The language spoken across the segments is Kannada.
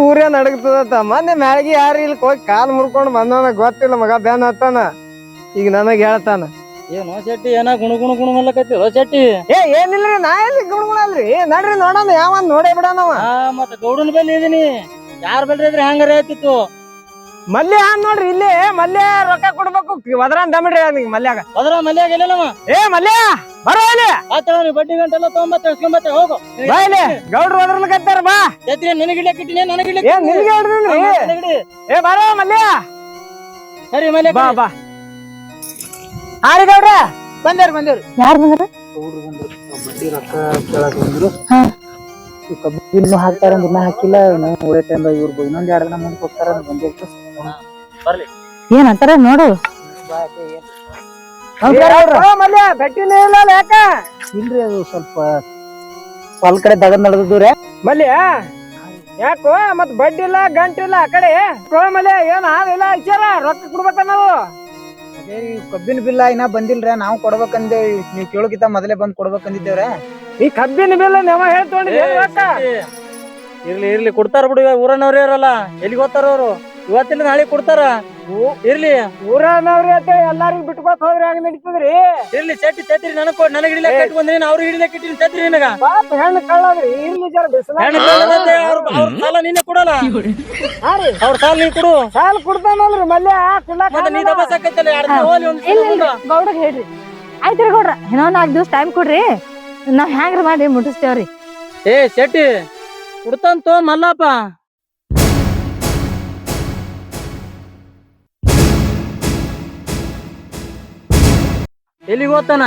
ಊರೇ ನಡಗ್ತದತ್ತ. ಮೊನ್ನೆ ಮ್ಯಾಳಗಿ ಯಾರು ಇಲ್ಲಿ ಹೋಗಿ ಕಾಲ್ ಮುರ್ಕೊಂಡ್ ಬಂದವನ ಗೊತ್ತಿಲ್ಲ ಮಗ ಬ್ಯಾನ್ ಹತ್ತಾನ. ಈಗ ನನಗ್ ಹೇಳ್ತಾನ ಏನೋ ಶೆಟ್ಟಿ ಏನ ಗುಣಗುಣಲ್ಲಕತ್ತಿರೋ ಶೆಟ್ಟಿ. ಏನಿಲ್ರಿ ನಾ ಎಲ್ಲಿ ಗುಣಗುಣಲ್ರಿ. ನಡ್ರಿ ನೋಡೋಣ ಯಾವನ್ ನೋಡೇ ಬಿಡನವ. ಮತ್ತ ಗೌಡನ ಬೆಲೆ ಇದೀನಿ ಯಾರ ಬೆಲ್ರಿ ಇದ್ರೆ ಹಂಗಾರ ಆಯ್ತಿತ್ತು. ಮಲ್ಯ ನೋಡ್ರಿ ಇಲ್ಲಿ ಮಲ್ಯ ರೊಕ್ಕ ಕೊಡ್ಬೇಕು ಒದ್ರಾನ್ ದಮ್ಮಿಡ್ರಿ ನಿಂಗೆ ಮಲ್ಯಾಗ. ಮಲ್ಯಾಗ ಎಲ್ಲಮ್ಮ ಮಲ್ಯ ಬರೋ ಇಲ್ಲಿ ಬಡ್ಡಿ ಗಂಟೆಲ್ಲ ತೊಗೊಂಬತ್ತೆ ಹೋಗು ಬಾ ಇಲ್ಲಿ. ಗೌಡ್ರು ಒದ್ರಲ್ಕತ್ತಾರ ಬಾ. ಛತ್ರಿ ನಿನಗಿಡ್ಲಿಕ್ಕಿಟ್ಟಿನಿ ನನಗಿಡ್ಲಿ ನಿನ್ಗೆ ಹೊಡ್ರಿ. ಬರೋ ಮಲ್ಯ. ಸರಿ ಮಲ್ಯ ಬಾ ಬಾ. ಹಾರಿ ಗೌಡ್ರ ಬಂದೇವ್ರಿ. ಯಾರು ಬಂದ್ರ? ಬಡ್ಡಿ ರೊಕ್ಕ ಕೇಳಕ್ ಬಂದ್ರು. ಕಬ್ಬಿನ ಹಾಕ್ತಾರ ದಿನ ಹಾಕಿಲ್ಲ. ಒಳ್ಳೆ ಟೈಮ್ ಇವ್ರು ಇನ್ನೊಂದ್ 2 ದಿನ ಮುಂದೆ ಹೋಗ್ತಾರ ಬಂದಿರ್ತು. ಬರ್ಲಿ ಏನಂತಾರ ನೋಡು. ಮಲ್ಯ ಬೆಟ್ಟಿನೇ ಇಲ್ಲ ಯಾಕ? ಇಲ್ರಿ ಅದು ಸ್ವಲ್ಪ ಹೊಲ್ ಕಡೆ ದಗದ್ ನಡೆದ್ರಿ. ಮಲ್ಯ ಯಾಕೋ ಮತ್ ಬಡ್ಡಿ ಇಲ್ಲ ಗಂಟಿಲ್ಲ ಆ ಕಡೆ ಮಲ್ಯ ಏನ್ ಇಲ್ಲ ವಿಚಾರ ರೊಕ್ಕ ಕೊಡ್ಬೇಕ ನಾವು. ಅದೇ ಕಬ್ಬಿನ ಬಿಲ್ಲ ಇನ್ನ ಬಂದಿಲ್ರ. ನಾವು ಕೊಡ್ಬೇಕಂದೇ ನೀವ್ ಕೇಳೋಕಿಂತ ಮೊದಲೇ ಬಂದ್ ಕೊಡ್ಬೇಕಂದಿದ್ದೇವ್ರ. ಈ ಕಬ್ಬಿನ ಬಿಲ್ಲ ನೀವ ಹೇಳ್ತೊಂಡ್ರಿ ರೊಕ್ಕ. ಇರ್ಲಿ ಕೊಡ್ತಾರ ಬಿಡು. ಊರನವ್ರೇ ಇರಲ್ಲ ಎಲ್ಲಿಗೆ ಹೋಗ್ತಾರ ಅವ್ರು. ಇವತ್ತಿಲ್ಲ ನಾಳೆ ಕೊಡ್ತಾರ. ಇರ್ಲಿ ಊರನವ್ರಿ ಅಂತ ಎಲ್ಲಾರಿಗೂ ಬಿಟ್ಕೊತ ಹೋದ್ರೆ ಹಂಗ ನಡೀತದ್ರಿ. ಇರ್ಲಿ ಛತ್ರಿ ನನಗ್ ಹಿಡಿಲಕ್ ಕಟ್ಟಿ ಬಂದ್ರಿ ಅವ್ರಿಗೆ ಹಿಡಿಲಕ್ ಇಟ್ಟಿನಿ ಛತ್ರಿ ನಿನಗ. ಹೆಣ್ಣು ಕಳ್ಳದ್ರಿ ಇರ್ಲಿ ಜರ ಬಿಸಿಲ. ಅವ್ರ ಸಾಲ ನೀನೆ ಕೊಡಲ್ಲ. ಅವ್ರ ಸಾಲ ನೀ ಕೊಡು. ಸಾಲ ಕೊಡ್ತಾನಲ್ರಿ ಮಲ್ಯ ಮತ್ತೆ ನೀ ದಬಾಸಕೈತಲ್ಲ ಗೌಡ್ರಿಗೆ ಹೇಳ್ರಿ. ಆಯ್ತ್ರಿ ಗೌಡ್ರ ಇನ್ನೊಂದ್ 4 ದಿವಸ ಟೈಮ್ ಕೊಡ್ರಿ. ನಾವ್ ಹ್ಯಾಂಗ್ರ ಮಾಡಿ ಮುಟ್ಟಿಸ್ತೇವ್ರಿ. ಶೆಟ್ಟಿ ಕೊಡ್ತಂತ ಮಲ್ಲಪ್ಪ. ಎಲ್ಲಿಗೆ ಹೋಗ್ತಾನ?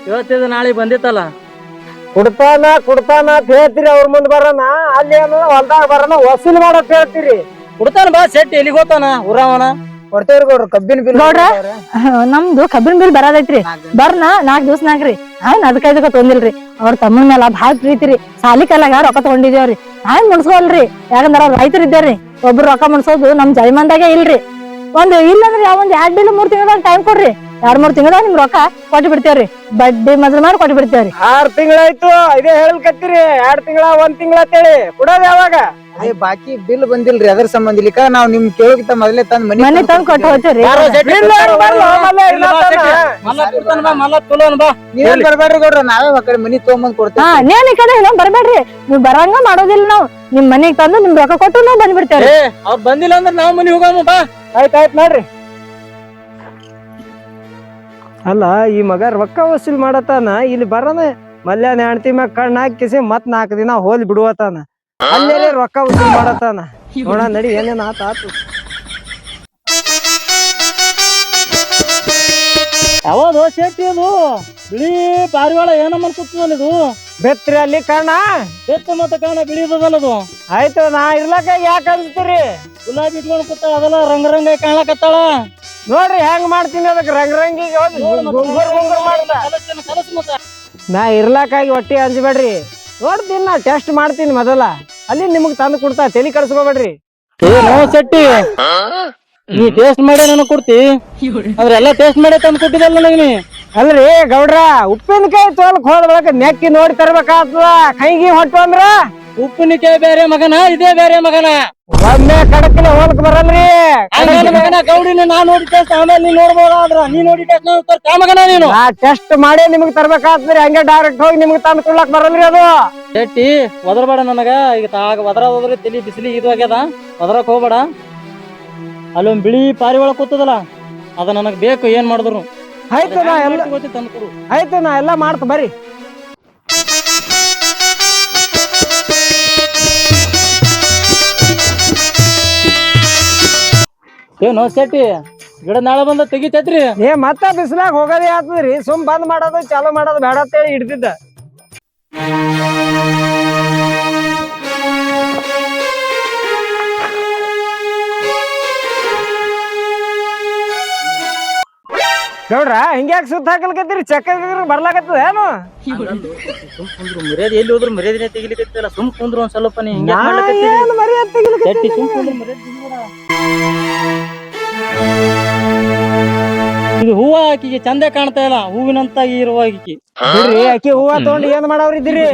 ಇವತ್ತಿದ ನಾಳೆ ಬಂದಿತ್ತಲ್ಲ. ಕೊಡ್ತಾನ ಅಂತ ಹೇಳ್ತೀರಿ. ಅವ್ರ ಮುಂದ್ ಬರೋಣ ಅಲ್ಲಿ ಏನೋ ಹೊಲ್ದಾಗ ಬರೋಣ ವಸೂಲ್ ಮಾಡಕ್ ಹೇಳ್ತೀರಿ. ಕೊಡ್ತಾನ ಬಾ ಶೆಟ್ಟಿ. ಎಲ್ಲಿಗೆ ಹೋಗ್ತಾನ ಊರವನ? ಕೊಡ್ತೇವ್ರಿ ಗೌಡ್ರ ಕಬ್ಬಿನ ಬಿಲ್. ಗೌಡ್ರ ನಮ್ದು ಕಬ್ಬಿನ ಬಿಲ್ ಬರೋದೈತ್ರಿ. ಬರ್ನ 4 ದಿವಸ ನಾಕ್ರಿ. ನಾವೇನ್ ಅದಕ್ಕ ತೊಂದಿಲ್ರಿ. ಅವ್ರ ತಮ್ಮನ ಮೇಲ ಭಾಳ ಪ್ರೀತಿ ರೀ. ಸಾಲಿ ಕಾಲಾಗ ರೊಕ್ಕ ತಗೊಂಡಿದೇವ್ರಿ. ನಾವೇನ್ ಮುನ್ಸ್ಕೊಲ್ರಿ. ಯಾಕಂದ್ರ ಅವ್ರ ರೈತರು ಇದ್ದೇವ್ರಿ. ಒಬ್ರು ರೊಕ್ಕ ಮುನ್ಸೋದು ನಮ್ ಜೈಮಂದಾಗೆ ಇಲ್ರಿ. ಇಲ್ಲಂದ್ರ ಒಂದ್ 2 ಇಲ್ಲ 3 ತಿಂಗಳ ಟೈಮ್ ಕೊಡ್ರಿ. 2-3 ತಿಂಗಳ ನಿಮ್ ರೊಕ್ಕ ಕೊಟ್ಟು ಬಿಡ್ತೇವ್ರಿ. ಬಡ್ಡಿ ಮೊದಲು ಮಾಡಿ ಕೊಟ್ಟು ಬಿಡ್ತೇವ್ರಿ. 6 ತಿಂಗಳಾಯ್ತು ಇದೇ ಹೇಳಲ್ಕತ್ತೀರಿ. 2 ತಿಂಗಳ 1 ತಿಂಗಳ ಅಂತೇಳಿ ಕೊಡೋದ್ ಯಾವಾಗ? ಅದೇ ಬಾಕಿ ಬಿಲ್ ಬಂದಿಲ್ರಿ. ಅದ್ರ ಸಂಬಂಧ ಇಲ್ಲಿಕ ನಾವ್ ನಿಮ್ ಕೇಳೋಕಿಂತ ಮೊದಲೇ ತಂದ್ ಮನೆ ತಂದ್ ಕೊಟ್ಟು ಹೋಗ್ತೇವ್ರಿ. ನೀವೇನ್ ಬರ್ಬೇಡ್ರಿ ಗೌಡ್ರ. ನಾವೇ ಆ ಕಡೆ ಮನಿ ತಗೊಂಬಂದ್ ಕೊಡ್ತೇವೆ. ನೇನ್ ಈ ಕಡೆ ಇನ್ನೊಂದ್ ಬರ್ಬೇಡ್ರಿ. ನೀವ್ ಬರಂಗ ಮಾಡೋದಿಲ್ಲ. ನಾವ್ ನಿಮ್ ಮನಿಗ್ ತಂದು ನಿಮ್ ರೊಕ್ಕ ಕೊಟ್ಟು ನಾವ್ ಬಂದ್ಬಿಡ್ತೇವ್ರಿ. ಅವ್ರ ಬಂದಿಲ್ಲ ಅಂದ್ರ ನಾವ್ ಮನಿ ಹೋಗಮ್ಮ ಬಾ. ಆಯ್ತಾಯ್ತು ನೋಡ್ರಿ. ಅಲ್ಲ ಈ ಮಗ ರೊಕ್ಕ ವಸೂಲ್ ಮಾಡತಾನ. ಇಲ್ಲಿ ಬರೋಣ ಮಲ್ಯಾನ ಹೆಂಡತಿ ಮ್ಯಾಗ ಕಣ್ಣು ಹಾಕಿಸಿ ಮತ್ 4 ದಿನ ಹೋಲಿ ಬಿಡುವತಾನ. ಅಲ್ಲೇ ರೊಕ್ಕ ವಸೂಲ್ ಮಾಡತಾನ. ನೋಡ ನಡಿ ಏನೇನ್ ಆತು. ಯಾವ್ದು ಶೆಟ್ಟಿ ಅದು ಬಿಳಿ ಪಾರಿವಾಳ ಏನಮ್ಮ ಕೂತದಲ್ಲ ಇದು? ಬೆತ್ರಿ ಅಲ್ಲಿ ಕಣ್ಣ ಬೆತ್ತ ಮತ್ತೆ ಕಾಣ ಬಿಳಿದದಲ್ಲ ಅದು. ಆಯ್ತು ನಾ ಇರ್ಲಕ್ಕ ಯಾಕೆ ಅನ್ಸ್ತೀರಿ? ಗುಲಾಬಿ ಇಟ್ಕೊಂಡು ಕೂತಾಳ ಅದೆಲ್ಲ ರಂಗ ಕಾಣಕತ್ತಾಳ. ನೋಡ್ರಿ ಹೆಂಗ್ ಮಾಡ್ತೀನಿ ಅದಕ್ಕೆ ರಂಗಿಗೆ ನಾ ಇರ್ಲಾಕಾಗಿ ಹೊಟ್ಟಿ ಅಂಜಬೇಡ್ರಿ. ನೋಡ್ತೀನಿ ನಾ ಟೆಸ್ಟ್ ಮಾಡ್ತೀನಿ ಮೊದಲ. ಅಲ್ಲಿ ನಿಮಗ್ ತಂದು ಕೊಡ್ತಾ ತಲೆ ಕರ್ಸ್ಕೋಬೇಡ್ರಿ. ಶೆಟ್ಟಿ ನೀ ಟೇಸ್ಟ್ ಮಾಡಿ ನನಗ್ ಕೊಡ್ತಿ ಅಂದ್ರೆ ಎಲ್ಲಾ ಟೇಸ್ಟ್ ಮಾಡಿ ತಂದು ಕೊಟ್ಟಿದಲ್ಲ ನನಗೆ ನೀ. ಅಲ್ರಿ ಗೌಡ್ರ ಉಪ್ಪಿನಕಾಯಿ ತೋಲಕ್ ಹೋದ ಬಳಕ ನೆಕ್ಕಿ ನೋಡಿ ತರ್ಬೇಕಾಗ್ತದ. ಕೈಗಿ ಹೊಟ್ಟು ಅಂದ್ರ ಉಪ್ಪಿನಕಾಯಿ ಬೇರೆ ಮಗನ ಇದೇ ಬೇರೆ ಮಗನ. ಒಮ್ಮೆ ಕಡಕಿನ ಹೋಲಕ್ ಬರಲ್ರಿ ಮಗನ. ಗೌಡಿನ ನಾ ನೋಡಿ ಟೇಸ್ಟ್ ಆಮೇಲೆ ನೀನ್ ನೋಡ್ಬೋದಾದ್ರ ನೀ ನೋಡಿ ಟೇಸ್ಟ್ ಮಗನ ನೀನು. ನಾ ಟೆಸ್ಟ್ ಮಾಡಿ ನಿಮಗ್ ತರ್ಬೇಕಾಗ್ತದ್ರಿ. ಹಂಗೆ ಡೈರೆಕ್ಟ್ ಹೋಗಿ ನಿಮಗ್ ತಂದು ಕೊಡ್ಲಾಕ್ ಬರಲ್ರಿ ಅದು. ಶೆಟ್ಟಿ ಒದರ್ಬೇಡ ನನಗ. ಈಗ ಒದರೋದ್ರೆ ತಲಿ ಬಿಸಿಲಿ ಇದು ಆಗ್ಯದ. ಒದರಕ್ ಹೋಗ್ಬೇಡ. ಅಲ್ಲೊಂದ್ ಬಿಳಿ ಪಾರಿವಾಳ ಕೂತದಲ್ಲ ಅದ ನನಗ್ ಬೇಕು. ಏನ್ ಮಾಡಿದ್ರು ಆಯ್ತು ನಾ ಎಲ್ಲ ತಂದು ಕೊಡು. ಆಯ್ತು ನಾ ಎಲ್ಲ ಮಾಡ್ತ ಬರ್ರಿ. ಏನೋ ಶೆಟ್ಟಿ ಗಿಡ ನಾಳೆ ಬಂದ ತೆಗಿತೈತ್ರಿ. ಮತ್ತ ಬಿಸಿಲಾಗ ಹೋಗೋದೇ ಆಗ್ತದ್ರಿ. ಸುಮ್ ಬಂದ್ ಮಾಡೋದು ಚಾಲು ಮಾಡೋದು ಬೇಡ ಅಂತೇಳಿ ಹಿಡ್ದಿದ್ದ. ಗೌಡ್ರ ಹಿಂಗ್ಯಾಕ್ ಸುತ್ತ ಹಾಕಲ್ಕತ್ತೀರಿ? ಚಕ್ಕ ಬರ್ಲಾಕತ್ತದ ಏನು? ಸುಮ್ ಕುಂದ್ರು ಮರ್ಯಾದೆ ಎಲ್ಲಿ ಹೋದ್ರು ಮರ್ಯಾದೆ ತೆಗಿಲಿಕತ್ತಿಲ್ಲ. ಸುಮ್ ಕುಂದ್ರು ಒಂದ್ ಸ್ವಲ್ಪ ನೀ ಹಿಂಗೆ ಸುಮ್ ಕುಂದ್ರು ಮರ್ಯಾದೆ ಇದು ಹೂವ ಆಕಿಗೆ ಚಂದ ಕಾಣ್ತಾ ಇಲ್ಲ, ಹೂವಿನಂತ ಇರುವ ಆಕಿ. ಬಿಡ್ರಿ, ಆಕಿ ಹೂವ ತಗೊಂಡು ಏನ್ ಮಾಡವ್ರಿದ್ದೀರಿ?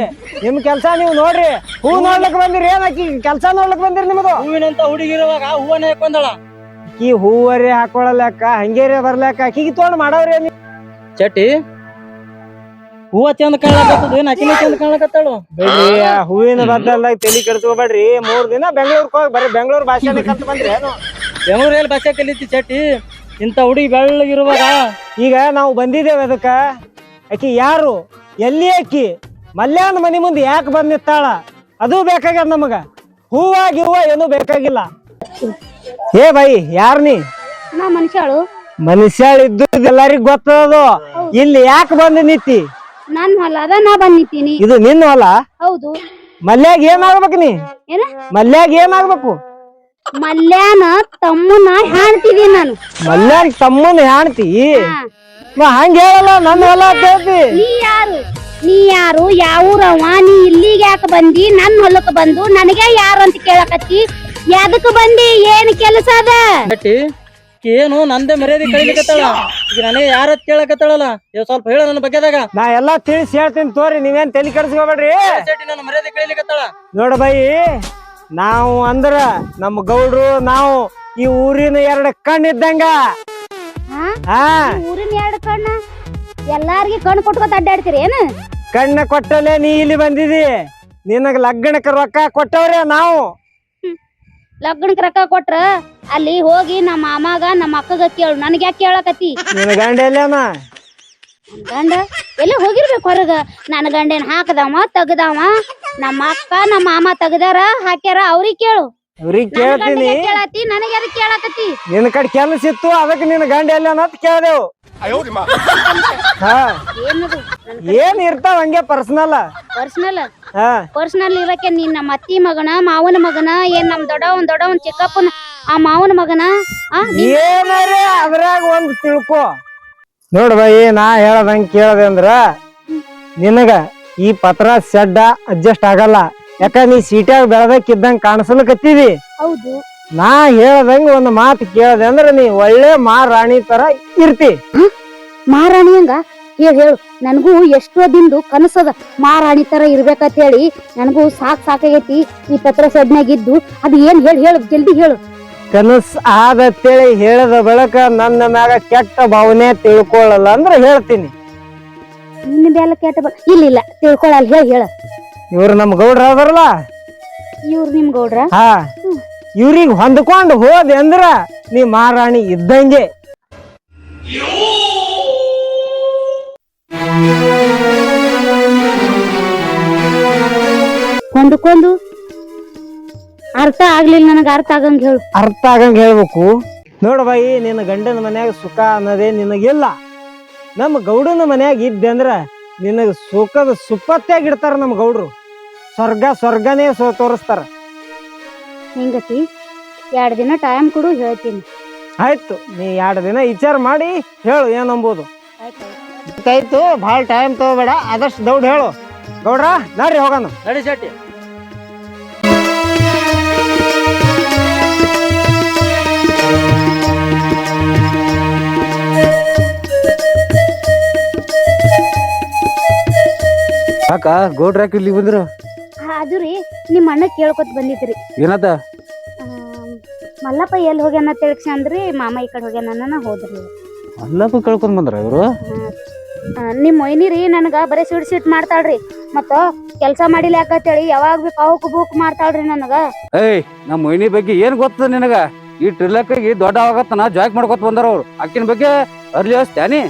ನಿಮ್ ಕೆಲ್ಸ ನೀವು ನೋಡ್ರಿ. ಹೂ ನೋಡ್ಲಕ್ ಬಂದಿರಿ ಏನ್? ಆಕಿ ಕೆಲ್ಸ ನೋಡ್ಲಕ್ ಬಂದಿರಿ ನಿಮ್ದು? ಹೂವಿನಂತ ಹುಡುಗಿ ಇರುವಾಗ ಹೂವನೇ ಹಾಕೊಂಡಳ. ಆಕಿ ಹೂವರಿ ಹಾಕೊಳಲ್ಯಾಕ, ಹಂಗೇರಿ ಬರ್ಲಾಕ, ಆಕಿಗೆ ತಗೊಂಡ್ ಮಾಡವ್ರಿ ಏನ್? ಚಟಿ ಹೂವ ಚಂದ ಕಾಣಕತ್ತದ, ಏನ್ ಆಕಿನೇ ಚಂದ ಕಾಣಕತ್ತಾಳು. ಬಿಡ್ರಿ, ಆ ಹೂವಿನ ಬದ್ದಲ್ದಾಗ ತಲಿ ಕೆಡ್ಸ್ಕೊಬೇಡ್ರಿ. 3 ದಿನ ಬೆಂಗಳೂರಿಗೆ ಹೋಗಿ ಬರೀ ಬೆಂಗಳೂರು ಭಾಷೆನೇ ಕಲ್ತ್ ಬಂದ್ರಿ ಏನು? ಬೆಂಗಳೂರಲ್ಲಿ ಭಾಷೆ ಕಲಿತಿ ಚಟಿ. ಇಂತ ಹುಡುಗಿ ಬೆಳ್ಳಗಿರುವಾಗ ಈಗ ನಾವು ಬಂದಿದ್ದೇವೆ ಅದಕ್ಕ. ಆಕಿ ಯಾರು, ಎಲ್ಲಿ ಆಕಿ, ಮಲ್ಯಾನ ಮನಿ ಮುಂದೆ ಯಾಕೆ ಬಂದ್ ನಿತ್ತಾಳ, ಅದು ಬೇಕಾಗ್ಯದ ನಮಗ. ಹೂವ ಏನೂ ಬೇಕಾಗಿಲ್ಲ. ಏ ಬೈ, ಯಾರ್ ನೀ? ನಾ ಮನುಷ್ಯಾಳು. ಮನುಷ್ಯಾಳ ಇದ್ದು ಎಲ್ಲರಿಗ್ ಗೊತ್ತದು. ಇಲ್ಲಿ ಯಾಕೆ ಬಂದು ನಿತ್ತಿ? ನನ್ ಹೊಲ ಅದ, ನಾ ಬಂದಿದ್ದೀನಿ. ಇದು ನಿನ್ನ ಹೊಲ? ಹೌದು. ಮಲ್ಯಾಗ ಏನ್ ಆಗ್ಬೇಕು ನೀ? ಏನ? ಮಲ್ಯಾಗ ಏನ್ ಆಗ್ಬೇಕು? ಮಲ್ಯಾನ ತಮ್ಮನ ಹಾಣ್ತಿದೀನಿ ನಾನು. ಮಲ್ಯಾನ ತಮ್ಮನ ಹಾಣ್ತಿ? ಹಂಗ ಹೇಳಲ್ಲ, ನನ್ನ ಹೊಲ ಅಂತ ಹೇಳ್ತಿ. ನೀ ಯಾರು, ಯಾವ ಊರವ, ನೀ ಇಲ್ಲಿಗೆ ಯಾಕೆ ಬಂದಿ? ನನ್ ಹೊಲಕ್ ಬಂದು ನನಗೆ ಯಾರು ಅಂತ ಕೇಳಕತ್ತಿ? ಯಾದಕ್ ಬಂದಿ? ಏನ್ ಕೆಲಸ ಅದ? ಚಟಿ ಏನು ನಂದೇ ಮರ್ಯಾದೆ ಕಳಿಲಿಕತ್ತಾಳ. ಈಗ ನನಗೆ ಯಾರ ಕೇಳಕತ್ತಾಳಲ್ಲ, ಸ್ವಲ್ಪ ಹೇಳ ನನ್ನ ಬಗ್ಗೆದಾಗ. ನಾ ಎಲ್ಲಾ ತಿಳಿಸಿ ಹೇಳ್ತೀನಿ ತೋರಿ, ನೀವೇನ್ ತಲೆ ಕೆಡಿಸ್ಕೋಬೇಡ್ರಿ. ಚಟಿ ನನ್ನ ಮರ್ಯಾದೆ ಕಳಿಲಿಕತ್ತಾಳ. ನೋಡ ಬೈ, ನಾವು ಅಂದ್ರ ನಮ್ಮ ಗೌಡ್ರು, ನಾವು ಈ ಊರಿನ 2 ಕಣ್ಣಿದ್ದಂಗ. ಊರಿನ 2 ಕಣ್ಣ? ಎಲ್ಲಾರ್ಗಿ ಕಣ್ಣು ಕೊಟ್ಕೊತ ಅಡ್ಡಾಡ್ತೀರಿ ಏನ? ಕಣ್ಣ ಕೊಟ್ಟಲೆ ನೀ ಇಲ್ಲಿ ಬಂದಿದಿ. ನಿನಗ ಲಗ್ನಕ್ಕೆ ರೊಕ್ಕ ಕೊಟ್ಟವ್ರೆ ನಾವು. ಲಗ್ನಕ್ಕೆ ರೊಕ್ಕ ಕೊಟ್ರ ಅಲ್ಲಿ ಹೋಗಿ ನಮ್ಮ ಮಾಮಾಗ ನಮ್ಮ ಅಕ್ಕಗ ಕೇಳು, ನನಗೆ ಯಾಕೆ ಕೇಳಕತ್ತಿ? ನಿನ್ನ ಗಂಡ ಎಲ್ಲೇನ? ಗಂಡ ಎಲ್ಲ ಹೋಗಿರ್ಬೇಕು ಹೊರಗ. ನನ್ನ ಗಂಡೇನ್ ಹಾಕದವ ತೆಗದವ, ನಮ್ಮ ಅಕ್ಕ ನಮ್ಮ ಮಾಮ ತೆಗದಾರ ಹಾಕ್ಯಾರ, ಅವ್ರಿಗೆ ಕೇಳು. ಅವ್ರಿಗೆ ಕೇಳ್ತೀನಿ. ಕೇಳತಿ, ನನಗೆ ಅದಕ್ಕೆ ಕೇಳಕತ್ತಿ? ನಿನ್ನ ಕಡೆ ಕೆಲಸ ಇತ್ತು, ಅದಕ್ಕೆ ನಿನ್ನ ಗಂಡ ಎಲ್ಲೇನ ಅಂತ ಕೇಳ್ದೇವು. ಏನದು? ಏನ್ ಇರ್ತಾವ ಹಂಗೆ ಪರ್ಸನಲ್. ಪರ್ಸನಲ್ ಇರಕ್ಕೆ ನೀನ್ ನಮ್ಮ ಅತ್ತಿ ಮಗನ, ಮಾವನ ಮಗನ, ಏನ್ ನಮ್ ದೊಡ್ಡವನ್ ಚಿಕ್ಕಪ್ಪನ ಆ ಮಾವನ ಮಗನ? ಏನಾರೇ ಅದ್ರಾಗ ಒಂದ್ ತಿಳ್ಕೊ. ನೋಡ್ ಬೈ, ನಾ ಹೇಳದಂಗ ಕೇಳದೆ ಅಂದ್ರ ನಿನಗ ಈ ಪತ್ರ ಸೆಡ್ಡ ಅಡ್ಜಸ್ಟ್ ಆಗಲ್ಲ. ಯಾಕ ನೀ ಸೀಟ್ಯಾಗ ಬೆಳದಕ್ಕಿದ್ದಂಗ ಕಾಣಿಸ್ಲಕತ್ತೀವಿ. ಹೌದು. ನಾ ಹೇಳದಂಗ ಒಂದ್ ಮಾತು ಕೇಳದೆ ಅಂದ್ರ ನೀ ಒಳ್ಳೆ ಮಹಾರಾಣಿ ತರ ಇರ್ತಿ. ಮಹಾರಾಣಿ ಹಂಗ ಹೇಳು. ನನಗೂ ಎಷ್ಟೋ ದಿಂದು ಕನಸದ ಮಹಾರಾಣಿ ತರ ಇರ್ಬೇಕಂತ ಹೇಳಿ. ನನಗೂ ಸಾಕಾಗೈತಿ ಈ ಪತ್ರ ಸೆಡ್ನಾಗಿದ್ದು. ಅದು ಏನ್ ಹೇಳು ಜಲ್ದಿ ಹೇಳು. ಕನಸ್ ಆದತ್ತೇಳಿ ಹೇಳದ ಬಳಕ ನನ್ನ ಮ್ಯಾಗ ಕೆಟ್ಟ ಭಾವನೆ ತಿಳ್ಕೊಳ್ಳಲ್ಲ ಅಂದ್ರ ಹೇಳ್ತೀನಿ. ನಿನ್ನ ಬ್ಯಾಲ ಕೆಟ್ಟ ಇಲ್ಲ ತಿಳ್ಕೊಳಲ್ಲ, ಹೇಳ. ಇವ್ರು ನಮ್ ಗೌಡ್ರ ಅದಾರಲ್ಲ, ಇವ್ರು ನಿಮ್ ಗೌಡ್ರ? ಇವ್ರಿಗೆ ಹೊಂದ್ಕೊಂಡು ಹೋದೆ ಅಂದ್ರ ನೀ ಮಹಾರಾಣಿ ಇದ್ದಂಗೆ. ಹೊಂದ್ಕೊಂಡು ಅರ್ಥ ಆಗ್ಲಿಲ್ಲ ನನಗ, ಅರ್ಥ ಆಗಂಗ ಹೇಳು. ಅರ್ಥ ಆಗಂಗ ಹೇಳ್ಬೇಕು. ನೋಡ ಬೈ, ನಿನ್ನ ಗಂಡನ ಮನ್ಯಾಗ ಸುಖ ಅನ್ನೋದೇ ನಿನಗಿಲ್ಲ. ನಮ್ಮ ಗೌಡನ ಮನ್ಯಾಗ ಇದ್ದೆ ಅಂದ್ರ ನಿನಗ ಸುಖದ ಸುಪ್ಪತ್ತಾಗಿ ಇಡ್ತಾರ ನಮ್ಮ ಗೌಡ್ರು. ಸ್ವರ್ಗನೇ ತೋರಿಸ್ತಾರ. ಹಿಂಗತಿ 2 ದಿನ ಟೈಮ್ ಕೊಡು, ಹೇಳ್ತೀನಿ. ಆಯ್ತು, ನೀ 2 ದಿನ ವಿಚಾರ ಮಾಡಿ ಹೇಳು ಏನಂಬೋದು. ಆಯ್ತು, ಭಾಳ ಟೈಮ್ ತಗೋಬೇಡ, ಆದಷ್ಟು ದೌಡ್ ಹೇಳು. ಗೌಡ್ರ ನಡ್ರಿ ಹೋಗೋಣ. ನಡಿ ಶೆಟ್ಟಿ. ಅಕ್ಕ, ಗೌಡ್ರ ಇಲ್ಲಿ ಬಂದ್ರು? ಅದು ರೀ, ನಿಮ್ಮ ಅಣ್ಣ ಕೇಳ್ಕೊತ ಬಂದಿದ್ರಿ. ಏನದ? ಮಲ್ಲಪ್ಪ ಎಲ್ಲಿ ಹೋಗ್ಯಾನ ತಿಳಿಸಿ ಅಂದ್ರಿ. ಮಾಮ ಈ ಕಡೆ ಹೋಗ್ಯಾನ ಹೋದ್ರಿ. ಮಲ್ಲಪ್ಪ ಕಳ್ಕೊಂಡ್ ಬಂದ್ರ ಇವ್ರು? ನಿಮ್ಮ ಮೊಯ್ನಿರಿ ನನಗ ಬರೀ ಸಿಟ್ ಮಾಡ್ತಾಳ್ರಿ. ಮತ್ತ ಕೆಲ್ಸ ಮಾಡಿಲ್ಲ ಯಾಕಂತೇಳಿ ಯಾವಾಗ ಬಿ ಕಾವುಕ್ ಬೂಕ್ ಮಾಡ್ತಾಳ್ರಿ ನನಗ. ಏಯ್, ನಮ್ಮ ಮೊಯ್ನಿ ಬಗ್ಗೆ ಏನ್ ಗೊತ್ತದ ನಿನಗ? ಈ ಟ್ರಿಲಕ್ಕಾಗಿ ದೊಡ್ಡ ಆಗತ್ತನ ಜಾಕ್ ಮಾಡ್ಕೊತ ಬಂದಾರ ಅವ್ರು. ಅಕ್ಕಿನ ಬಗ್ಗೆ ಅರ್ಲಿ ಹಚ್ತಾನಿ?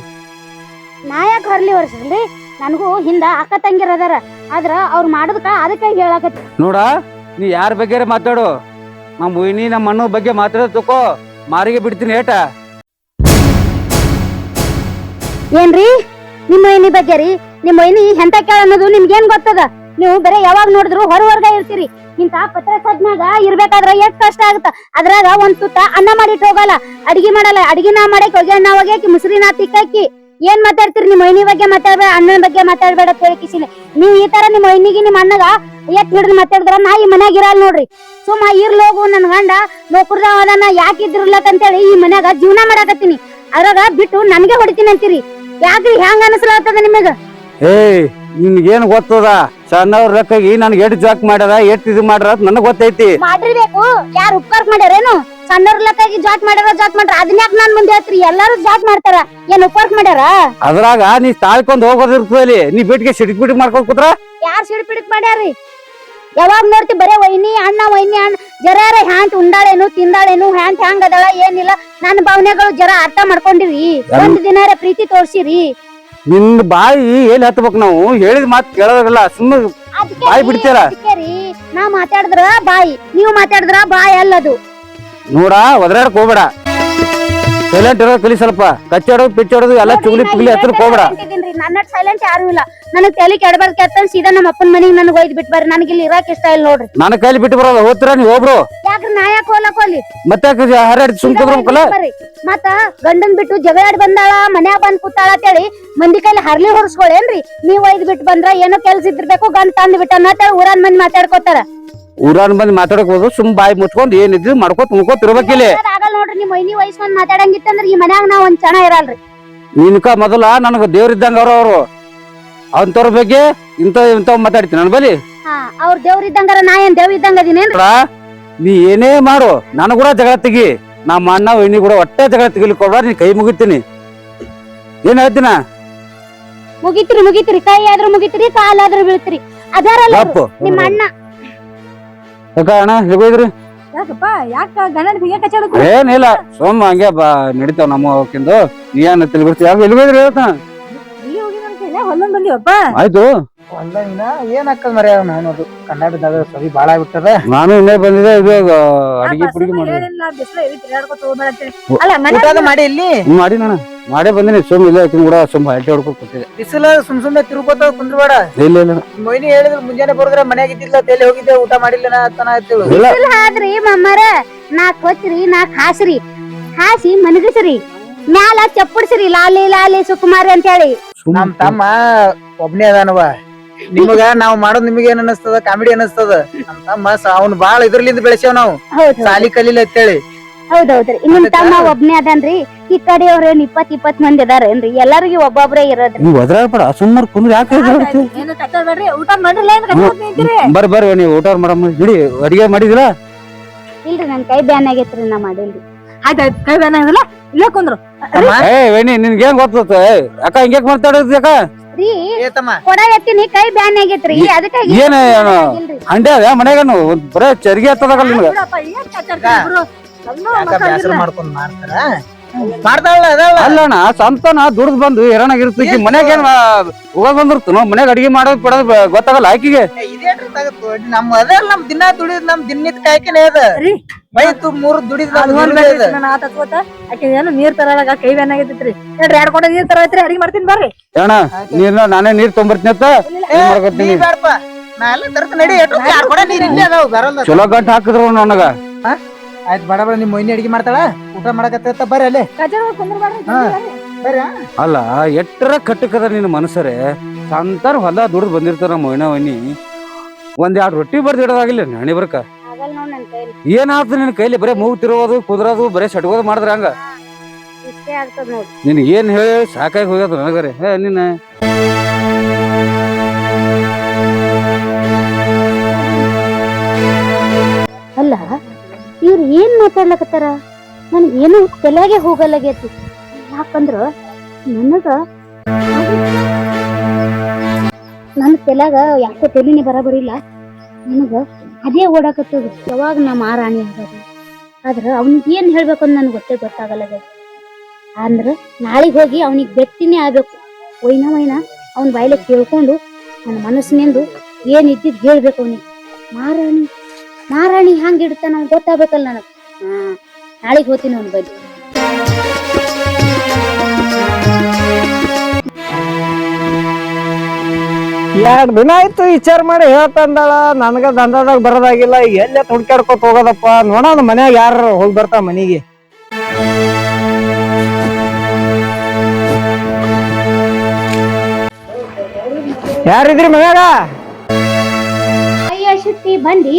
ನಾ ಯಾಕೆ ಹರ್ಲಿ ವರ್ಷಲ್ರಿ? ನನಗೂ ಹಿಂದ ಅಕ್ಕ ತಂಗಿರ ಅದಾರ. ಆದ್ರ ಅವ್ರು ಮಾಡೋದಕ್ಕ ಅದಕ್ಕೆ ಹೇಳಕತ್ತಿ. ನೋಡ, ನೀ ಯಾರ ಬಗ್ಗೆ ಮಾತಾಡು. ನಮ್ಮ ಮೊಯ್ನಿ ನಮ್ಮ ಅಣ್ಣ ಬಗ್ಗೆ ಮಾತಾಡೋ ತಕೋ, ಮಾರಿಗೆ ಬಿಡ್ತೀನಿ ಏಟ. ಏನ್ರಿ ನಿಮ್ಮ ಮೊಯ್ನಿ ಬಗ್ಗೆ ರೀ? ನಿಮ್ಮ ಮೊಯ್ನಿ ಎಂತ ಕೇಳ ಅನ್ನೋದು ನಿಮ್ಗೇನ್ ಗೊತ್ತದ? ನೀವು ಬರೀ ಯಾವಾಗ ನೋಡಿದ್ರು ಹೊರವರ್ಗ ಇರ್ತೀರಿ. ಇಂತ ಪತ್ರ ಸದ್ನಾಗ ಇರ್ಬೇಕಾದ್ರ ಎಷ್ಟ್ ಕಷ್ಟ ಆಗುತ್ತ. ಅದ್ರಾಗ ಒಂದ್ ತುತ್ತ ಅನ್ನ ಮಾಡಿಟ್ಟು ಹೋಗಲ್ಲ, ಅಡಿಗೆ ಮಾಡಲ್ಲ. ಅಡಿಗೆ ನಾ ಮಾಡಕ್ ಒಗ್ಯಾಣ ಒಗ್ಯಾಕಿ ಮುಸ್ರಿ ನಾ ತಿಕ್ಕಾಕಿ. ಏನ್ ಮಾತಾಡ್ತೀರಿ? ನಿಮ್ಮ ಮೊಯ್ನಿ ಬಗ್ಗೆ ಮಾತಾಡ್ಬೇಡ, ಅಣ್ಣನ ಬಗ್ಗೆ ಮಾತಾಡ್ಬೇಡ ಅಂತ ಹೇಳಿಕಿಸಿನಿ. ನೀವು ಈ ತರ ನಿಮ್ಮ ಮೊಯ್ನಿಗೆ ನಿಮ್ಮ ಅಣ್ಣಗ ಎತ್ ಹಿಡಿದು ಮಾತಾಡಿದ್ರ ನಾ ಈ ಮನ್ಯಾಗ ಇರಲ್ಲ ನೋಡ್ರಿ. ಸುಮ್ಮ ಇರ್ಲೋಗು, ನನ್ ಗಂಡ ನೌಕರ್ದವ ಅದಾನ, ಯಾಕಿದ್ರಲ್ಲಕಂತೇಳಿ ಈ ಮನ್ಯಾಗ ಜೀವನ ಮಾಡಾಕತ್ತೀನಿ. ಅದ್ರಾಗ ಬಿಟ್ಟು ನನ್ಗೆ ಹೊಡಿತೀನಿ ಅಂತೀರಿ ಯಾಕ್ರಿ ಹ್ಯಾಂಗ ಅನಸ್ಲಾಗ್ತದ ನಿಮಗ? ಏಯ್ ನಿನ್ಗೇನ್ ಗೊತ್ತದ ಸಣ್ಣವ್ರ ಲೆಕ್ಕಾಗಿ ನನ್ಗೆ ಎಷ್ಟ್ ಜಾಕ್ ಮಾಡ್ಯಾರ ಎಷ್ಟ್ ಇದು ಮಾಡ್ಯಾರ ಅಂತ ನನಗ್ ಗೊತ್ತೈತಿ. ಮಾಡಿರ್ಬೇಕು, ಯಾರು ಉಪಕಾರ ಮಾಡ್ಯಾರೇನು? ಸಣ್ಣವ್ರ ಲೆಕ್ಕಾಗಿ ಜಾಟ್ ಮಾಡ್ಯಾರ ಅದನ್ಯಾಕ್ ನಾನ್ ಮುಂದೆ ಹೇಳ್ತೀರಿ? ಎಲ್ಲಾರು ಜಾಟ್ ಮಾಡ್ತಾರ, ಏನ್ ಉಪಕಾರ ಮಾಡ್ಯಾರ? ಅದ್ರಾಗ ನೀ ತಾಳ್ಕೊಂಡ್ ಹೋಗೋದಿರ್ತದಲ್ಲಿ ನೀ ಬಿಟ್ಟಿಗೆ ಸಿಡಿಕ್ ಬಿಟ್ಟಿಗೆ ಮಾಡ್ಕೊಂಡ್ ಕೂತ್ರ ಯಾರ್ ಸಿಡಿಪಿಡಿಕ್ ಮಾಡ್ಯಾರಿ? ಯಾವಾಗ ನೋಡ್ತಿ ಬರೇ ವೈನಿ ಅಣ್ಣ ಜರಾರ ಹ್ಯಾಂಟ್ ಉಂಡಾಳೇನು ತಿಂದಾಳೇನು ಹ್ಯಾಂಟ್ ಹ್ಯಾಂಗ್ ಅದಳ ಏನಿಲ್ಲ ನನ್ನ ಭಾವನೆಗಳು ಜರ ಅರ್ಥ ಮಾಡ್ಕೊಂಡಿರಿ. ಒಂದ್ ದಿನಾರ ಪ್ರೀತಿ ತೋರ್ಸಿರಿ. ನಿನ್ನ ಬಾಯಿ ಎಲ್ಲಿ ಹತ್ಬೇಕು ನಾವು ಹೇಳಿದ ಮಾತು ಕೇಳೋದಿಲ್ಲ ಸುಮ್ಮನೆ ಬಾಯಿ ಬಿಡ್ತೀರ. ನಾ ಮಾತಾಡಿದ್ರ ಬಾಯಿ, ನೀವು ಮಾತಾಡಿದ್ರ ಬಾಯಿ ಅಲ್ಲದು. ನೋಡ ಒದರಾಡಕ್ ಹೋಗ್ಬೇಡ, ಸೈಲೆಂಟ್ ಇರೋದು ಕಲಿ. ಸ್ವಲ್ಪ ಕಚ್ಚಾಡೋದು ಪಿಚ್ಚಾಡೋದು ಎಲ್ಲ ಚುಗ್ಲಿ ಪಿಗ್ಲಿ ಹತ್ರಕ್ ಹೋಗ್ಬೇಡ. ನನ್ನ ಸೈಲೆಂಟ್ ಯಾರು ಇಲ್ಲ. ನನಗ್ ತಲೆ ಕೆಡಬಾರ್ದು ಕೆತ್ತ ಸೀದಾ ನಮ್ಮ ಅಪ್ಪನ ಮನೆಗೆ ನನಗೆ ಒಯ್ದು ಬಿಟ್ಟು ಬರ್ರಿ. ನನಗೆ ಇಲ್ಲಿ ಇರಾಕ್ ಇಷ್ಟ ಇಲ್ಲ ನೋಡ್ರಿ. ನನ್ನ ಕೈಲಿ ಬಿಟ್ಟು ಬರೋದು ಹೋಗ್ತೀರಾ ನೀವು ಒಬ್ರು? ಯಾಕ್ರಿ ನಾ ಯಾಕೆ ಹೋಗ್ಲಿ? ಮತ್ತೆ ಹರಡಿ ಸುಮ್ ಕುದ್ರಬೇಕಲ್ಲ. ಮತ್ತ ಗಂಡನ್ ಬಿಟ್ಟು ಜಗಳಾಡಿ ಬಂದಾಳ ಮನ್ಯಾಗ ಬಂದ್ ಕೂತಾಳ ಅಂತೇಳಿ ಮಂದಿ ಕೈಲಿ ಹರ್ಲಿ ಹೊರಸ್ಕೊಳೇನ್ರಿ? ನೀವ್ ಒಯ್ದು ಬಿಟ್ಟು ಬಂದ್ರ ಏನೋ ಕೆಲ್ಸ ಇದ್ದಿರ್ಬೇಕು, ಗಂಡ ತಂದ್ ಬಿಟ್ಟ ಅಂತೇಳಿ ಊರನ್ ಮಂದಿ ಮಾತಾಡ್ಕೋತಾರ. ಊರಾನ್ ಬಂದ್ ಮಾತಾಡಕ್ ಹೋದ್ರು ಸುಮ್ ಬಾಯಿ ಮುಚ್ಕೊಂಡ್ ಏನಿದ್ರು ಮಾಡ್ಕೋತ ಮುಗ್ಕೋತ ಇರ್ಬೇಕಿಲ್ಲ. ಆಗಲ್ಲ ನೋಡ್ರಿ. ನಿಮ್ ಮೈನಿ ವಯಸ್ಕೊಂಡ್ ಮಾತಾಡಂಗಿತ್ತಂದ್ರ ಈ ಮನ್ಯಾಗ ನಾವ್ ಒಂದ್ ಚನ ಇರಲ್ರಿ. ನಿನ್ಕ ಮೊದಲ ನನಗ ದೇವ್ರಿದ್ದಂಗ ಅವ್ರು ಅಂತವ್ರ ಬಗ್ಗೆ ಇಂಥವ್ ಮಾತಾಡ್ತೀನಿ ನನ್ ಬಲಿ. ಅವ್ರ ದೇವ್ರ ಇದ್ದಂಗಾರ ನಾ ಏನ್ ದೇವ್ ಇದ್ದಂಗ ಅದೀನೇನ್ರಿ? ನೀ ಏನೇ ಮಾಡು ನಾನು ಕೂಡ ಜಗಳ ತೆಗಿ. ನಮ್ಮ ಅಣ್ಣ ವೈನಿ ಕೂಡ ಒಟ್ಟೆ ಜಗಳ ತೆಗಿಲಿಕ್ ಕೊಡ್ಬಾರ. ನೀ ಕೈ ಮುಗಿತೀನಿ. ಏನ್ ಹೇಳ್ತೀನ? ಮುಗಿತ್ರಿ ಕೈ ಆದ್ರೂ ಮುಗಿತ್ರಿ, ಕಾಲಾದ್ರೂ ಬೀಳ್ತೀರಿ. ಅದಾರಲ್ಲ ನಿಮ್ಮ ಅಣ್ಣ. ಯಾಕ ಅಣ್ಣ ಹೇಗೋದ್ರಿ? ಯಾಕಪ್ಪ ಯಾಕ ಗಂಡನ ಬಿಗ ಕಚ್ಚಾಡ? ಏನಿಲ್ಲ ಸೋಮ ಹಂಗೆ ನಡಿತಾವ ನಮ್ಮ ಹೋಗಿಂದು. ನೀ ಏನ್ ತಿಳಿಬಿಡ್ತಿ? ಯಾಕೆ ಎಲ್ಲಿಗೋದ್ರಿ ಹೇಳ್ತಾ? ಹೊಲ್ಲೊಂದ್ ಬಂದಿವಪ್ಪ. ಆಯ್ತು ಹೊಲ್ದಾಗಿನ ಏನ್ ಹಾಕದ್ ಮರ್ಯ ಅನ್ನೋದು ಕನ್ನಡದಾಗ ಸವಿ ಬಾಳ ಆಗ್ಬಿಟ್ಟದ. ನಾನು ಇನ್ನೇ ಬಂದಿದೆ. ಇದು ಅಡಿಗೆ ಪುಡಿಗೆ ಮಾಡಿ ಊಟದ ಮಾಡಿ ಇಲ್ಲಿ ಮಾಡಿ ನಾನು ಮಾಡೇ ಬಂದಿನಿ. ಸೋಮ್ ಇಲ್ಲ ಕೂಡ ಸೋಮ್ ಹರಟೆ ಹೊಡ್ಕೊಂಡ್ ಕೂತಿದೆ. ಬಿಸಿಲ ಸುಮ್ನೆ ತಿರುಗೋತ ಕುಂದ್ರಬೇಡ. ಇಲ್ಲ ಇಲ್ಲ ಮೊಯ್ನಿ ಹೇಳಿದ್ರು ಮುಂಜಾನೆ ಬರೋದ್ರ ಮನ್ಯಾಗ ಇದ್ದಿಲ್ಲ, ತಲೆ ಹೋಗಿದ್ದೆ ಊಟ ಮಾಡಿಲ್ಲ ಬಿಸಿಲು ಆದ್ರಿ ಮಮ್ಮರ. ನಾಕ್ ಹೊಚ್ಚ್ರಿ, ನಾಕ್ ಹಾಸ್ರಿ, ಹಾಸಿ ಮನಗಸ್ರಿ, ಮ್ಯಾಲ ಚಪ್ಪಡ್ಸ್ರಿ ಲಾಲಿ ಲಾಲಿ ಸುಕುಮಾರಿ ಅಂತ ಹೇಳಿ. ನಮ್ ತಮ್ಮ ಒಬ್ನೇ ಅದಾನವ. ನಿಮಗ ನಾವ್ ಮಾಡೋದ್ ನಿಮಗ ಏನ್ ಅನಸ್ತದ? ಕಾಮಿಡಿ ಅನಸ್ತದ. ನಮ್ ತಮ್ಮ ಅವ್ನ ಬಾಳ ಇದ್ರಲಿಂದ ಬೆಳೆಸೇವ್ ನಾವು, ಸಾಲಿ ಕಲೀಲಿ ಅಂತೇಳಿ. ಹೌದೌದ್ರಿ. ನಿಮ್ ತಮ್ಮ ಒಬ್ನೇ ಅದನ್ರಿ. ಈ ಕಡೆ ಅವ್ರ 20 ಮಂದಿ ಅದಾರೇನ್ರಿ? ಎಲ್ಲರಿಗೂ ಒಬ್ಬೊಬ್ರೇ ಇರೋದ್ರಿ. ನೀವು ಒದರಾಡ್ಬೇಡ ಸುಮ್ಮನೆ ಕುಂದ್ರೆ ಯಾಕೆ ಊಟ ಮಾಡಿಲ್ಲ ಬರ್ರಿ ನೀವು ಊಟ ಮಾಡಮ್ಮ. ಹಿಡಿ ಅಡಿಗೆ ಮಾಡಿದಿಲ್ಲ? ಇಲ್ರಿ ನನ್ ಕೈ ಬ್ಯಾನ್ ಆಗೈತ್ರಿ, ನಾ ಮಾಡಿಲ್ರಿ. ಆಯ್ತಾಯ್ತು ಕೈ ಬ್ಯಾನ್ ಆಗಿಲ್ಲ, ಇಲ್ಲೇ ಕುಂದ್ರು. ಏ ವೈನಿ ನಿನ್ಗೇನ್ ಗೊತ್ತ ಅಕ್ಕ ಹಿಂಗ್ಯಾಕ್ ಮಾತಾಡೋದ್ ಯಾಕ? ರೀ ಕೊಡ ಎತ್ತೀನಿ, ಕೈ ಬ್ಯಾನ್ ಆಗೈತ್ರಿ. ಅದಕ್ಕಾಗಿ ಏನ ಹಂಡೆ ಅದ ಮನ್ಯಾಗ ಬರೇ ಚರ್ಗಿ ಹತ್ತದಾಗಲ್ಲ ನಿಮ್ಗ. ಬ್ಯಾಸರ ಮಾಡ್ಕೊಂಡ್ ಮಾಡ್ತಾಳ ಅಲ್ಲಣ್ಣ ಸಂತಾನ ದುಡ್ದು ಬಂದು ಹೆರಣಾಗಿರ್ತೈತಿ. ಮನ್ಯಾಗ ಏನ್ ಹೋಗೋದ್ ಬಂದಿರ್ತನೋ ಮನ್ಯಾಗ ಅಡಿಗೆ ಮಾಡೋದ್ ಬಿಡೋದ್ ಗೊತ್ತಾಗಲ್ಲ ಆಕಿಗೆ. ನಮ್ ಅದ ನಮ್ ದಿನ ದುಡಿದ್ ನಮ್ ದಿನನಿತ್ ಕಾಯ್ಕೆನೆ ಅದ. ಮೈತು 3 ದುಡಿದ್ ನೀರ್ ತರದಾಗ ಕೈ ಬ್ಯಾನ್ ಆಗೈತ್ರಿ. 2 ಕೊಡ ನೀರ್ ತರತ್ರಿ, ಅಡಿಗೆ ಮಾಡ್ತೀನಿ ಬರ್ರಿ. ಅಣ್ಣ ನೀರ್ನ ನಾನೇ ನೀರ್ ತೊಂಬರ್ತೀನಿ ಅಂತ ಬೇಡಪ್ಪ, ನಾ ಎಲ್ಲ ತರ್ತ ನಡಿ. ನೀರ್ ಇಲ್ಲೇ ಅದಾವ ಬರಲ್ಲ. ಚಲೋ ಗಂಟ ಹಾಕಿದ್ರು ನನಗ. ಆಯ್ತು ಬಡ ಬಡ ನಿಮ್ ಮೊಯ್ನಿ ಅಡಿಗೆ ಮಾಡ್ತಾಳ, ಊಟ ಮಾಡಕತ್ತ ಬರ್ರಿ ಅಲ್ಲೇ. ಅಲ್ಲ ಎಟ್ಟರ ಕಟ್ಟಕದ ನಿನ್ನ ಮನಸ್ಸರೇ. ಸಂತಾರ ಹೊಲ ದುಡ್ದು ಬಂದಿರ್ತಾರ ನಮ್ಮ ಮೊಯ್ನ ವೈನಿ. 1-2 ರೊಟ್ಟಿ ಬರ್ದು ಇಡೋದಾಗಿಲ್ಲ ಹಣಿ ಬರ್ಕ. ಏನಾಗ್ತದ ನಿನ್ ಕೈಲಿ? ಬರೇ ಮೂಗ್ ತಿರುವುದು ಕುದ್ರದು ಬರೇ ಸಟ್ಕೋದು ಮಾಡಿದ್ರ ಹಂಗ ನಿನ್ ಏನ್ ಹೇಳಿ ಸಾಕಾಗಿ ಹೋಗ್ಯದ ನನಗರೆ. ನಿನ್ನ ಅಲ್ಲ ಇವ್ರು ಏನ್ ಮಾತಾಡ್ಲಕತ್ತಾರ? ನನ್ಗ ಏನು ತಲೆಗೆ ಹೋಗಲ್ಲಾಗೈತಿ. ಯಾಕಂದ್ರ ನನ್ನ ತಲೆಗ ಯಾಕೋ ತಲೆನೇ ಬರಬರಿಲ್ಲ. ನನಗ ಅದೇ ಓಡಾಕತ್ತದ, ಯಾವಾಗ ನಾ ಮಾರಾಣಿ ಆಗೋದು. ಆದ್ರ ಅವ್ನಿಗೆ ಏನ್ ಹೇಳ್ಬೇಕು ಅಂತ ನನ್ಗೆ ಗೊತ್ತಾಗಲ್ಲಾಗೈತಿ. ಅಂದ್ರ ನಾಳೆಗೆ ಹೋಗಿ ಅವನಿಗೆ ಬೆಟ್ಟಿನೇ ಆಗ್ಬೇಕು. ಒಯ್ನ ಅವನ ಬಾಯಿಲೆ ಕೇಳ್ಕೊಂಡು ನನ್ನ ಮನಸ್ಸಿನಿಂದು ಏನ್ ಇದ್ದಿದ್ ಹೇಳ್ಬೇಕು ಅವನಿಗೆ. ಮಾರಾಣಿ ಹಂಗ ಇಡ್ತಾನ ಅವ್ನು ಗೊತ್ತಾಗ್ಬೇಕಲ್ಲ ನನಗ. ನಾಳೆಗೆ ಹೋಗ್ತೀನಿ ಅವನ ಬಗ್ಗೆ. ಎರಡ್ ದಿನ ಆಯ್ತು ವಿಚಾರ ಮಾಡಿ ಹೇಳ್ತಂದಾಳ. ನನ್ಗ ದಂಧದಾಗ ಬರೋದಾಗಿಲ್ಲ. ಎಲ್ಲೇ ಹುಡ್ಕಾಡ್ಕೊತ ಹೋಗೋದಪ್ಪ. ನೋಡೋಣ ಮನ್ಯಾಗ ಯಾರು ಹೋಗಿ ಬರ್ತಾವ ಮನಿಗೆ. ಯಾರಿದ್ರಿ ಮನ್ಯಾಗ? ಅಯ್ಯ ಶುಟ್ಟಿ ಬಂದಿ.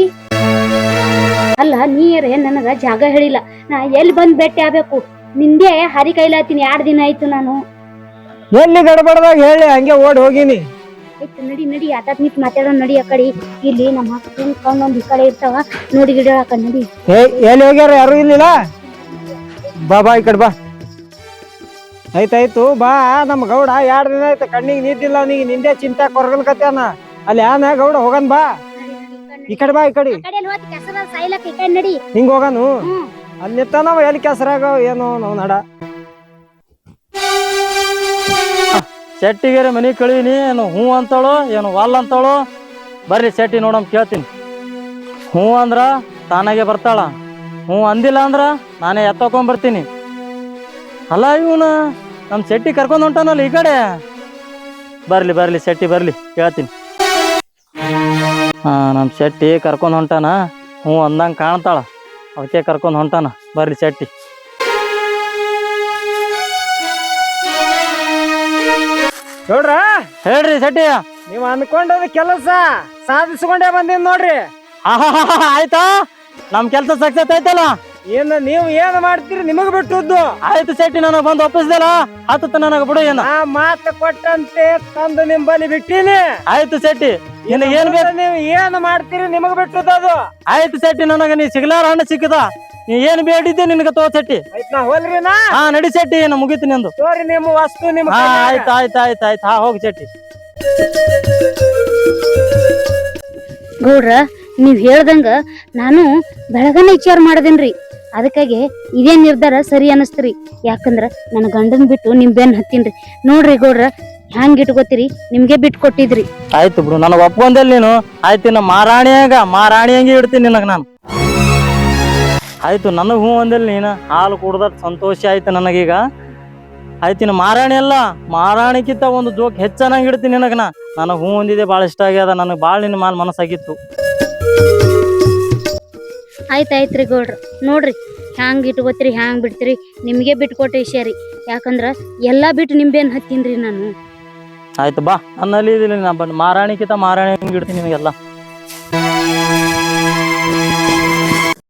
ಅಲ್ಲ ನೀರೇ ನನಗ ಜಾಗ ಹೇಳಿಲ್ಲ. ನಾ ಎಲ್ಲಿ ಬಂದ್ ಭೇಟಿ ಆಗ್ಬೇಕು? ನಿಂದೆ ಹರಿ ಕೈಲಾತೀನಿ 2 ದಿನ ಆಯ್ತು ನಾನು. ಎಲ್ಲಿ ಗಡಬಡದಾಗ ಹೇಳಿ ಹಂಗೆ ಓಡಿ ಹೋಗಿನಿ. ಆಯ್ತು ನಡಿ ನಡಿ ಆಟಾತ್ ನಿಂತ್ ಮಾತಾಡೋಣ ನಡಿ ಆ ಕಡೆ. ಇಲ್ಲಿ ನಮ್ಮ ಅಕ್ಕನ ಕಣ್ಣೊಂದ್ ಈ ಕಡೆ ಇರ್ತಾವ ನೋಡಿ ಗಿಡ ಹಾಕ ನಡಿ. ಎಲ್ಲಿ ಹೋಗ್ಯಾರ ಯಾರು ಇಲ್ಲಿಲ್ಲ. ಬಾ ಬಾ ಈ ಕಡೆ ಬಾ. ಆಯ್ತಾಯ್ತು ಬಾ. ನಮ್ ಗೌಡ 2 ದಿನ ಆಯ್ತು ಕಣ್ಣಿಗೆ ನಿದ್ದಿಲ್ಲ ಅವನಿಗೆ. ನಿಂದೆ ಚಿಂತೆ ಕೊರಗಲ್ಕತ್ಯಾನ. ಅಲ್ಲಿ ಯಾನ ಗೌಡ ಹೋಗನ್ ಬಾ. ಈ ಕಡೆ ಬಾ ಈ ಕಡೆ. ಸಾಯ್ಲಕ್ ಈ ಕಡೆ ನಡಿ. ಹಿಂಗ ಹೋಗನು. ಅಲ್ಲಿ ನಿಂತಾನವ ಎಲ್ಲಿ ಕೆಸರಾಗ ಏನೋ ನಾವ್ ನಡ. ಶೆಟ್ಟಿಗೆರೆ ಮನಿ ಕಳೀನಿ. ಏನು ಹ್ಞೂ ಅಂತಾಳು ಏನು ವಾಲ್ ಅಂತಾಳು. ಬರ್ರಿ ಶೆಟ್ಟಿ ನೋಡಮ್ ಕೇಳ್ತೀನಿ. ಹ್ಞೂ ಅಂದ್ರ ತಾನಾಗೆ ಬರ್ತಾಳ. ಹ್ಞೂ ಅಂದಿಲ್ಲ ಅಂದ್ರ ನಾನೇ ಎತ್ತಕೊಂಬರ್ತೀನಿ. ಅಲ್ಲ ಇವನು ನಮ್ಮ ಶೆಟ್ಟಿ ಕರ್ಕೊಂಡು ಹೊಂಟಾನಲ್ಲ ಈ ಕಡೆ. ಬರ್ಲಿ ಬರ್ಲಿ ಶೆಟ್ಟಿ ಬರ್ಲಿ ಕೇಳ್ತೀನಿ. ನಮ್ಮ ಶೆಟ್ಟಿ ಕರ್ಕೊಂಡು ಹೊಂಟಾನ. ಹ್ಞೂ ಅಂದಂಗೆ ಕಾಣ್ತಾಳ, ಅದಕ್ಕೆ ಕರ್ಕೊಂಡು ಹೊಂಟಾನ. ಬರ್ಲಿ ಶೆಟ್ಟಿ. ಗೌಡ್ರ ಹೇಳ್ರಿ ಶೆಟ್ಟಿ. ನೀವ್ ಅನ್ಕೊಂಡದ ಕೆಲಸ ಸಾಧಿಸ್ಕೊಂಡೇ ಬಂದಿನ್ ನೋಡ್ರಿ. ಆಯ್ತಾ, ನಮ್ ಕೆಲ್ಸ ಸಕ್ಸಸ್ ಆಯ್ತಲ್ಲ. ನೀವ್ ಏನ್ ಮಾಡ್ತೀರಿ ನಿಮಗ್ ಬಿಟ್ಟದ್ದು. ಆಯ್ತು ಶೆಟ್ಟಿ, ನನಗ್ ಬಂದು ಒಪ್ಪಿಸ್ದಲ್ಲ ಆತ ನನಗ ಬಿಡು. ಏನ ಆ ಮಾತು ಕೊಟ್ಟಂತೆ ತಂದು ನಿಂಬಲ್ಲಿ ಬಿಟ್ಟಿನಿ. ಆಯ್ತು ಶೆಟ್ಟಿ, ನಿನಗೆ ಏನ್ ಬೇಕು ನೀವ್ ಏನ್ ಮಾಡ್ತೀರಿ ನಿಮಗ್ ಬಿಟ್ಟದ್ದು ಅದು. ಆಯ್ತು ಶೆಟ್ಟಿ, ನನಗ ನೀ ಸಿಗ್ಲಾರ ಹಣ್ಣು ಸಿಕ್ಕದ. ನೀ ಏನ್ ಬೇಡಿದ್ದೆ ನಿನಗ ತೋ ಶೆಟ್ಟಿ. ನಾ ಹೋಲ್ರಿ ನಾ. ಹಾ ನಡಿ ಶೆಟ್ಟಿ, ಏನು ಮುಗೀತು ನಿಂದು. ತೋರಿ ನಿಮ್ಮ ವಸ್ತು ನಿಮ್. ಹಾ ಆಯ್ತು ಆಯ್ತು ಆಯ್ತು ಆಯ್ತು. ಹಾ ಹೋಗಿ ಶೆಟ್ಟಿ. ಗೌಡ್ರ ನೀವ್ ಹೇಳ್ದಂಗ ನಾನು ಬೆಳಗನೆ ವಿಚಾರ ಮಾಡದೇನ್ರಿ. ಅದಕ್ಕಾಗಿ ಇದೇ ನಿರ್ಧಾರ ಸರಿ ಅನಸ್ತ್ರಿ. ಯಾಕಂದ್ರ ನನ್ನ ಗಂಡನ್ ಬಿಟ್ಟು ನಿಮ್ ಬೆನ್ ಹತ್ತೀನ್ರಿ. ನೋಡ್ರಿ ಗೌಡ್ರ ಹ್ಯಾಂಗ್ ಇಟ್ಕೋತೀರಿ, ನಿಮ್ಗೆ ಬಿಟ್ಟು ಕೊಟ್ಟಿದ್ರಿ. ಆಯ್ತು ಬಿಡು, ನನಗ್ ಒಪ್ಕೊಂಡಲ್ ನೀನು. ಆಯ್ತು ನಮ್ಮ ಮಾರಾಣಿಯಂಗೆ ಇಡ್ತೀನಿ ನಿನಗ ನಾನು. ಆಯ್ತು ನನಗ್ ಹ್ಞೂ ಅಂದಿಲ್ಲ ನೀನು. ಹಾಲು ಕುಡ್ದ ಸಂತೋಷ ಆಯ್ತು ನನಗೀಗ. ಆಯ್ತಿನ ಮಾರಾಣಿ ಅಲ್ಲ, ಮಾರಾಣಿಕಿಂತ ಒಂದು ಜೋಕ್ ಹೆಚ್ಚನಾಗಿ ಇಡ್ತೀನಿ ನಿನಗ ನಾ. ನನಗ್ ಹ್ಞೂ ಅಂದಿದೆ ಭಾಳ ಇಷ್ಟ ಆಗ್ಯದ. ನನಗ್ ಭಾಳ ನಿನ್ನ ಮಾಲ್ ಮನಸ್ಸಾಗಿತ್ತು. ಆಯ್ತಾಯ್ತ್ರಿ ಗೌಡ್ರ, ನೋಡ್ರಿ ಹ್ಯಾಂಗ್ ಇಟ್ಕೋತೀರಿ ಹ್ಯಾಂಗ್ ಬಿಡ್ತೀರಿ, ನಿಮ್ಗೆ ಬಿಟ್ಟು ಕೊಟ್ಟ ವಿಷಯ ರೀ. ಯಾಕಂದ್ರ ಎಲ್ಲಾ ಬಿಟ್ಟು ನಿಂಬೇನ್ ಹತ್ತೀನ್ರಿ ನಾನು. ಆಯ್ತು ಬಾ, ನನ್ನಲ್ಲಿ ಇದಿಲ್ಲ. ನಾ ಮಾರಾಣಿಕಿಂತ ಮಾರಾಣಿ ಹಂಗೆ ಇಡ್ತೀನಿ ನಿನಗೆಲ್ಲ.